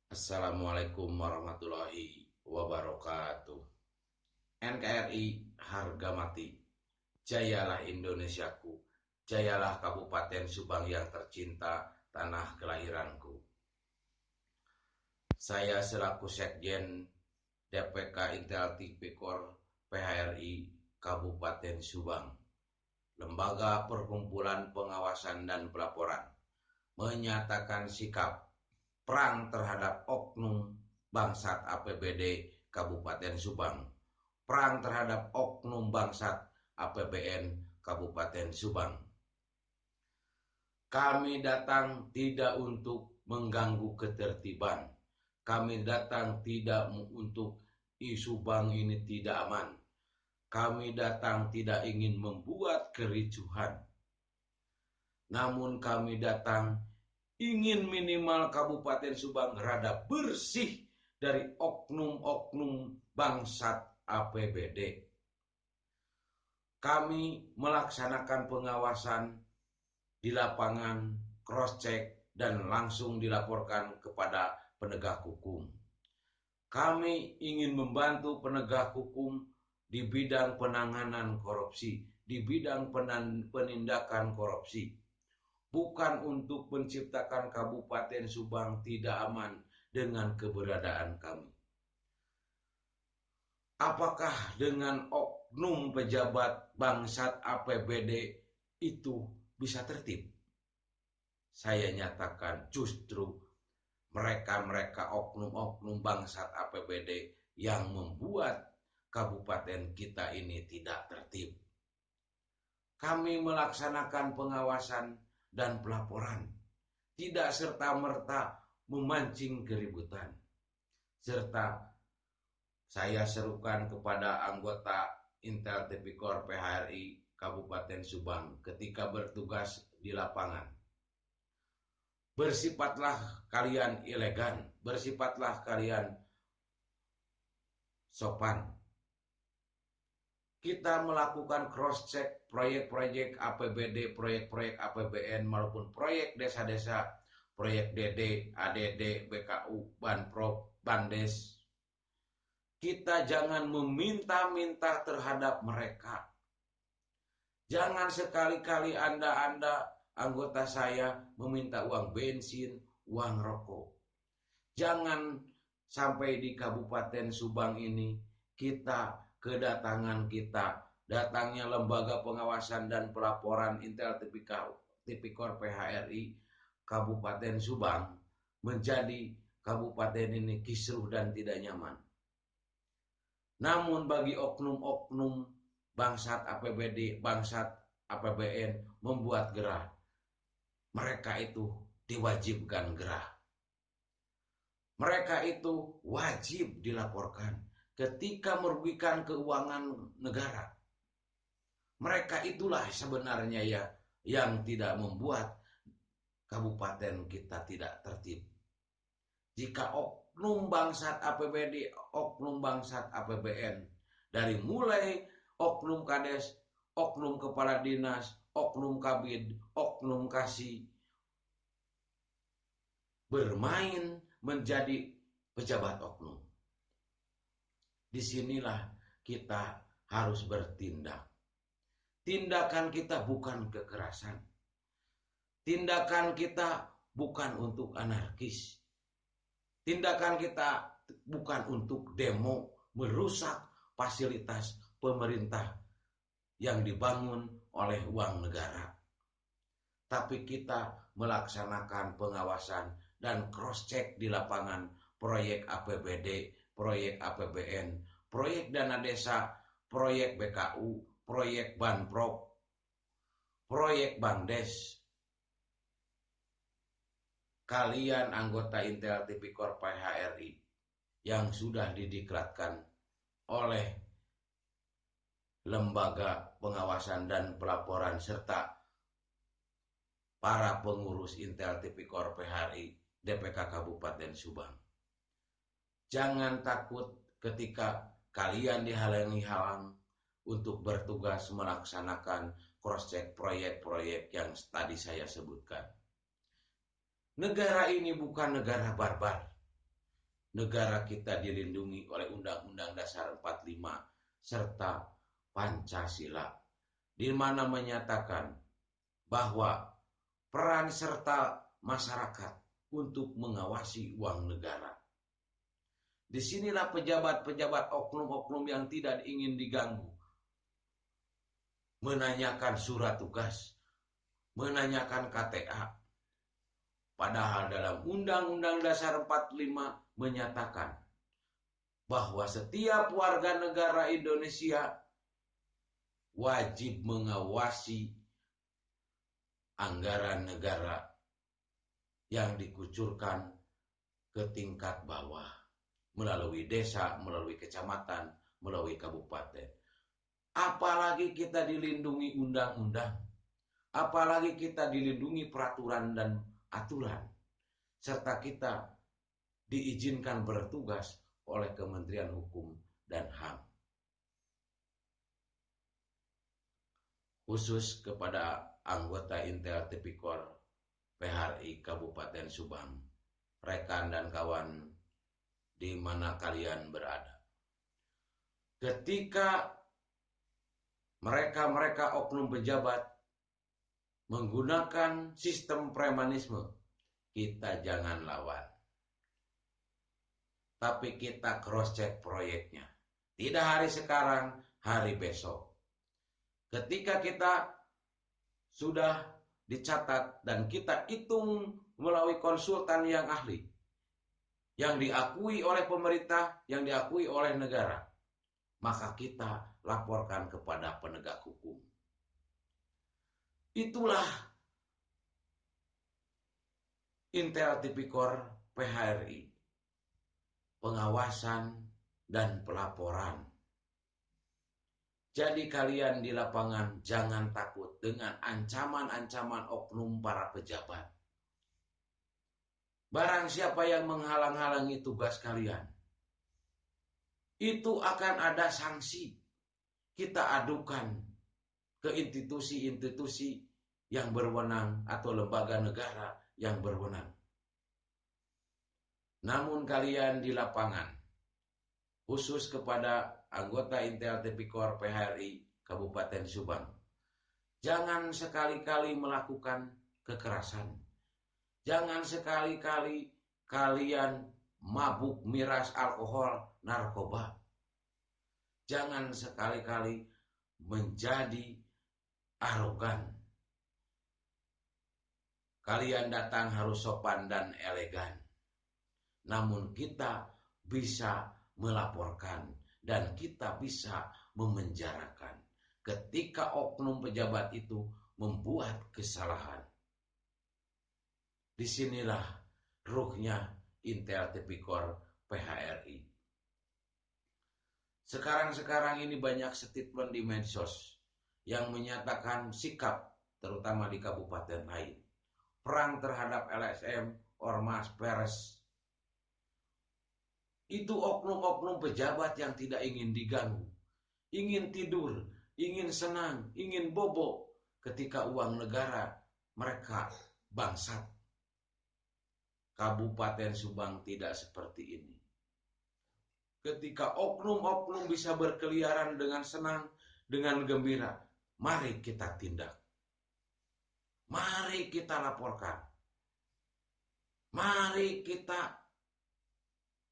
Assalamualaikum warahmatullahi wabarakatuh. NKRI harga mati. Jayalah Indonesiaku. Jayalah Kabupaten Subang yang tercinta, tanah kelahiranku. Saya selaku Sekjen DPK Intel Tipikor PHRI Kabupaten Subang, Lembaga Perkumpulan Pengawasan dan Pelaporan, menyatakan sikap perang terhadap oknum bangsat APBD Kabupaten Subang, perang terhadap oknum bangsat APBN Kabupaten Subang. Kami datang tidak untuk mengganggu ketertiban. Kami datang tidak untuk Subang ini tidak aman. Kami datang tidak ingin membuat kericuhan. Namun kami datang ingin minimal Kabupaten Subang rada bersih dari oknum-oknum bangsat APBD. Kami melaksanakan pengawasan di lapangan, cross check, dan langsung dilaporkan kepada penegak hukum. Kami ingin membantu penegak hukum di bidang penanganan korupsi, di bidang penindakan korupsi. Bukan untuk menciptakan Kabupaten Subang tidak aman dengan keberadaan kami. Apakah dengan oknum pejabat bangsat APBD itu bisa tertib? Saya nyatakan justru mereka oknum-oknum bangsat APBD yang membuat kabupaten kita ini tidak tertib. Kami melaksanakan pengawasan dan pelaporan, tidak serta-merta memancing keributan. Serta saya serukan kepada anggota Intel Tipikor PHRI Kabupaten Subang ketika bertugas di lapangan. Bersifatlah kalian elegan, bersifatlah kalian sopan. Kita melakukan cross check proyek-proyek APBD, proyek-proyek APBN maupun proyek desa-desa, proyek DD, ADD, BKU, Banprop, Bandes. Kita jangan meminta-minta terhadap mereka. Jangan sekali-kali Anda anggota saya meminta uang bensin, uang rokok. Jangan sampai di Kabupaten Subang ini datangnya Lembaga Pengawasan dan Pelaporan Intel Tipikor PHRI Kabupaten Subang menjadi kabupaten ini kisruh dan tidak nyaman. Namun bagi oknum-oknum bangsat APBD, bangsat APBN membuat gerah, mereka itu diwajibkan gerah. Mereka itu wajib dilaporkan ketika merugikan keuangan negara. Mereka itulah sebenarnya yang tidak membuat kabupaten kita tidak tertib. Jika oknum bangsat APBD, oknum bangsat APBN, dari mulai oknum kades, oknum kepala dinas, oknum kabid, oknum kasih, bermain menjadi pejabat oknum. Disinilah kita harus bertindak. Tindakan kita bukan kekerasan. Tindakan kita bukan untuk anarkis. Tindakan kita bukan untuk demo merusak fasilitas pemerintah yang dibangun oleh uang negara. Tapi kita melaksanakan pengawasan dan cross check di lapangan proyek APBD, proyek APBN, proyek dana desa, proyek BKU, proyek Banprop, proyek Bandes. Kalian anggota Intel Tipikor PHRI yang sudah didiklatkan oleh Lembaga Pengawasan dan Pelaporan serta para pengurus Intel Tipikor PHRI DPK Kabupaten Subang. Jangan takut ketika kalian dihalangi-halang untuk bertugas melaksanakan cross-check proyek-proyek yang tadi saya sebutkan. Negara ini bukan negara barbar. negara kita dilindungi oleh Undang-Undang Dasar 45 serta Pancasila, di mana menyatakan bahwa peran serta masyarakat untuk mengawasi uang negara. Disinilah pejabat-pejabat oknum-oknum yang tidak ingin diganggu menanyakan surat tugas, menanyakan KTA. Padahal dalam Undang-Undang Dasar 45 menyatakan bahwa setiap warga negara Indonesia wajib mengawasi anggaran negara yang dikucurkan ke tingkat bawah melalui desa, melalui kecamatan, melalui kabupaten. Apalagi kita dilindungi undang-undang, apalagi kita dilindungi peraturan dan aturan, serta kita diizinkan bertugas oleh Kementerian Hukum dan HAM. Khusus kepada anggota Intel Tipikor PHRI Kabupaten Subang, rekan dan kawan di mana kalian berada. Ketika mereka oknum pejabat menggunakan sistem premanisme, kita jangan lawan. Tapi kita cross-check proyeknya. Tidak hari sekarang, hari besok. Ketika kita sudah dicatat dan kita hitung melalui konsultan yang ahli, yang diakui oleh pemerintah, yang diakui oleh negara, maka kita laporkan kepada penegak hukum. Itulah Intel Tipikor PHRI, pengawasan dan pelaporan. Jadi kalian di lapangan jangan takut dengan ancaman-ancaman oknum para pejabat. Barang siapa yang menghalang-halangi tugas kalian, itu akan ada sanksi. Kita adukan ke institusi-institusi yang berwenang atau lembaga negara yang berwenang. Namun kalian di lapangan, khusus kepada anggota Intel Tipikor PHRI Kabupaten Subang, jangan sekali-kali melakukan kekerasan. Jangan sekali-kali kalian mabuk miras alkohol, narkoba. Jangan sekali-kali menjadi arogan. Kalian datang harus sopan dan elegan. Namun kita bisa melaporkan dan kita bisa memenjarakan ketika oknum pejabat itu membuat kesalahan. Disinilah ruhnya Intel Tipikor PHRI. Sekarang ini banyak statement di medsos yang menyatakan sikap, terutama di kabupaten lain, perang terhadap LSM, Ormas, Peres. Itu oknum-oknum pejabat yang tidak ingin diganggu, ingin tidur, ingin senang, ingin bobo ketika uang negara mereka bangsat. Kabupaten Subang tidak seperti ini. Ketika oknum-oknum bisa berkeliaran dengan senang, dengan gembira, mari kita tindak. Mari kita laporkan. Mari kita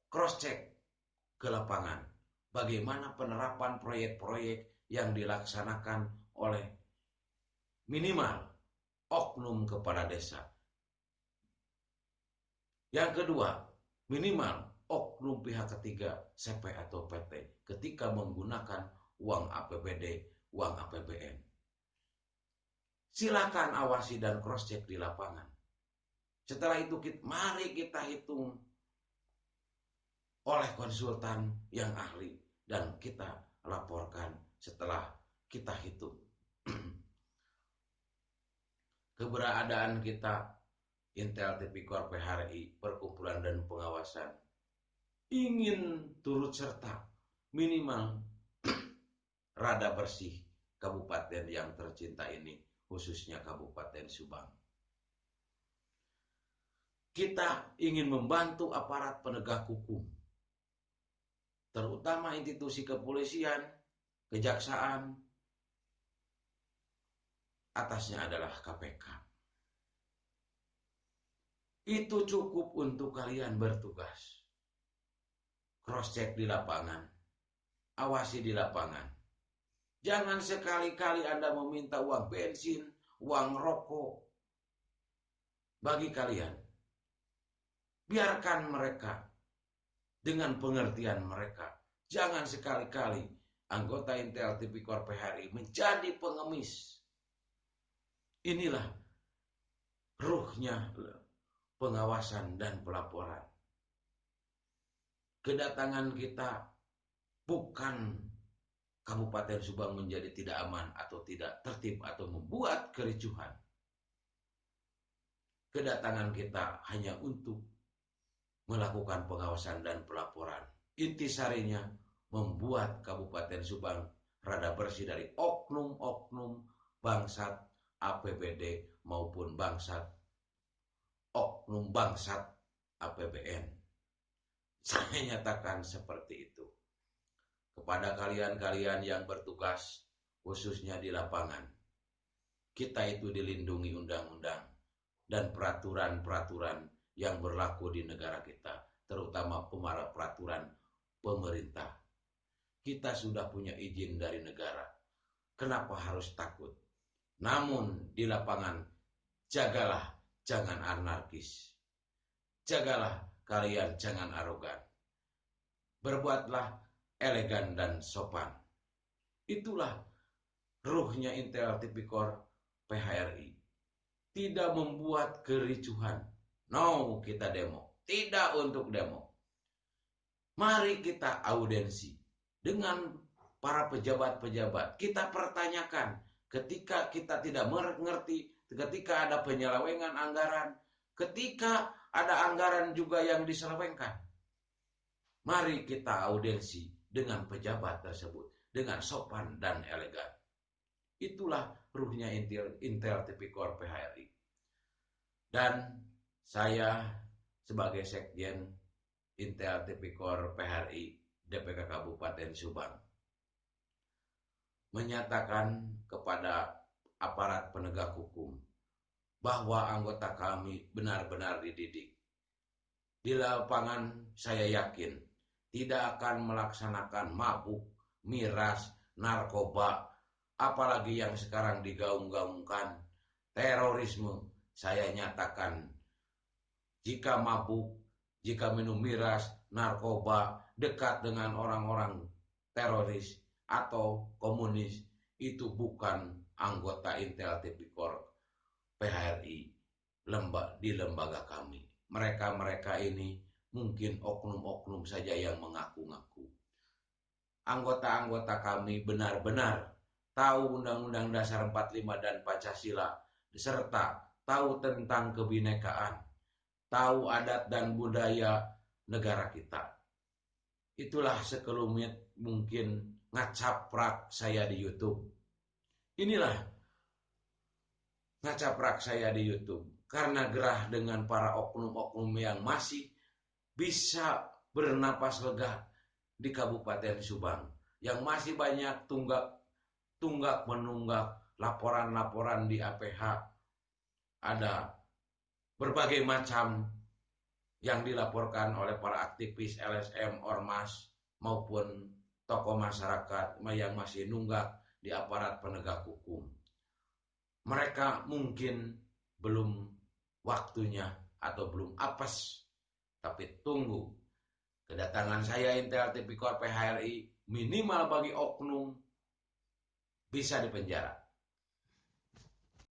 cross-check ke lapangan. Bagaimana penerapan proyek-proyek yang dilaksanakan oleh minimal oknum kepala desa. Yang kedua, minimal oknum pihak ketiga, CP atau PT, ketika menggunakan uang APBD, uang APBN. Silakan awasi dan cross-check di lapangan. Setelah itu, mari kita hitung oleh konsultan yang ahli dan kita laporkan setelah kita hitung. Keberadaan kita Intel Tipikor PHRI, perkumpulan dan pengawasan, ingin turut serta minimal rada bersih kabupaten yang tercinta ini, khususnya Kabupaten Subang. Kita ingin membantu aparat penegak hukum, terutama institusi kepolisian, kejaksaan, atasnya adalah KPK. Itu cukup untuk kalian bertugas. Cross check di lapangan, awasi di lapangan. Jangan sekali-kali Anda meminta uang bensin, uang rokok bagi kalian. Biarkan mereka dengan pengertian mereka. Jangan sekali-kali anggota Intel Tipikor PHRI menjadi pengemis. Inilah ruhnya pengawasan dan pelaporan. Kedatangan kita bukan Kabupaten Subang menjadi tidak aman atau tidak tertib atau membuat kericuhan. Kedatangan kita hanya untuk melakukan pengawasan dan pelaporan. Intisarinya membuat Kabupaten Subang rada bersih dari oknum-oknum bangsat APBD maupun oknum bangsat APBN. Saya nyatakan seperti itu kepada kalian-kalian yang bertugas khususnya di lapangan. Kita itu dilindungi undang-undang dan peraturan-peraturan yang berlaku di negara kita, terutama peraturan pemerintah. Kita sudah punya izin dari negara. Kenapa harus takut? Namun di lapangan, jagalah jangan anarkis. Jagalah kalian jangan arogan. Berbuatlah elegan dan sopan. Itulah ruhnya Intel Tipikor PHRI. Tidak membuat kericuhan. No, kita demo. Tidak untuk demo. Mari kita audiensi dengan para pejabat-pejabat. Kita pertanyakan ketika kita tidak mengerti, ketika ada penyelewengan anggaran, ketika ada anggaran juga yang diselewengkan. Mari kita audiensi dengan pejabat tersebut dengan sopan dan elegan. Itulah ruhnya Intel Tipikor PHRI. Dan saya sebagai Sekjen Intel Tipikor PHRI DPK Kabupaten Subang menyatakan kepada aparat penegak hukum bahwa anggota kami benar-benar dididik. Di lapangan saya yakin tidak akan melaksanakan mabuk, miras, narkoba, apalagi yang sekarang digaung-gaungkan terorisme. Saya nyatakan jika mabuk, jika minum miras, narkoba, dekat dengan orang-orang teroris atau komunis, itu bukan anggota Intel Tipikor PHRI di lembaga kami. Mereka-mereka ini mungkin oknum-oknum saja yang mengaku-ngaku. Anggota-anggota kami benar-benar tahu Undang-Undang Dasar 45 dan Pancasila, serta tahu tentang kebinekaan, tahu adat dan budaya negara kita. Itulah sekelumit mungkin ngacaprak saya di YouTube. Inilah ngacaprak saya di YouTube karena gerah dengan para oknum-oknum yang masih bisa bernapas lega di Kabupaten Subang, yang masih banyak tunggak menunggak laporan-laporan di APH. Ada berbagai macam yang dilaporkan oleh para aktivis LSM, Ormas maupun tokoh masyarakat yang masih nunggak di aparat penegak hukum. Mereka mungkin belum waktunya atau belum apes, tapi tunggu kedatangan saya Intel Tipikor PHRI minimal bagi oknum bisa dipenjara.